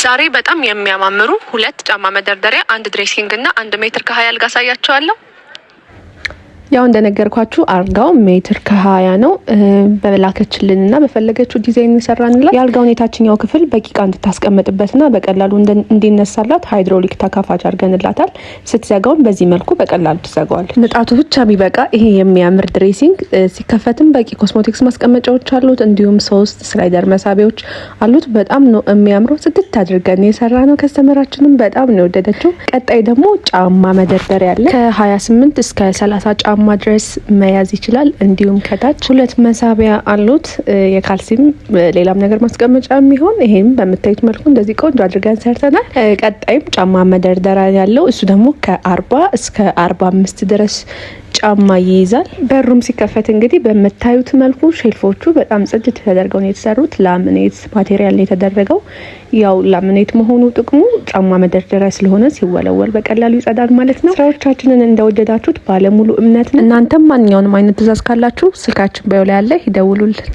ዛሬ በጣም የሚያማምሩ ሁለት ጫማ መደርደሪያ፣ አንድ ድሬሲንግ እና 1 ሜትር ከ20 አልጋ አሳያችኋለሁ። ያው እንደነገርኳችሁ አልጋው 1 ሜትር ከ20 ነው። በላከችልንና በፈለገችው ዲዛይን እንሰራንላት። የአልጋው የታችኛው ክፍል በቂቃ እንድታስቀምጥበትና በቀላሉ እንዲነሳላት ሃይድሮሊክ ተካፋች አድርገንላታል። ስትዘጋውን በዚህ መልኩ በቀላሉ ትዘጋዋለች። ንጣቱ ብቻ ቢበቃ ይሄ የሚያምር ድሬሲንግ ሲከፈትም በቂ ኮስሞቲክስ ማስቀመጫዎች አሉት። እንዲሁም 3 ስላይደር መሳቢያዎች አሉት። በጣም ነው የሚያምረው። ጽድት አድርገን የሰራ ነው። ከስተመራችንም በጣም ነው የወደደችው። ቀጣይ ደግሞ ጫማ መደርደሪያ አለ። ከ28 እስከ 30 ጫማ ድረስ መያዝ ይችላል። እንዲሁም ከታች 2 መሳቢያ አሉት። የካልሲም ሌላም ነገር ማስቀመጫ የሚሆን ይሄም በምታዩት መልኩ እንደዚህ ቆንጆ አድርገን ሰርተናል። ቀጣይም ጫማ መደርደሪያ ያለው እሱ ደግሞ ከ40 እስከ 45 ድረስ ጫማ ይይዛል። በሩም ሲከፈት እንግዲህ በምታዩት መልኩ ሼልፎቹ በጣም ጽድት ተደርገው ነው የተሰሩት። ላሚኔት ማቴሪያል ነው የተደረገው። ያው ላሚኔት መሆኑ ጥቅሙ ጫማ መደርደሪያ ስለሆነ ሲወለወል በቀላሉ ይጸዳል ማለት ነው። ስራዎቻችንን እንደወደዳችሁት ባለሙሉ እምነት ነው። እናንተም ማንኛውንም አይነት ትዕዛዝ ካላችሁ ስልካችን ባዮ ላይ ያለ ይደውሉልን።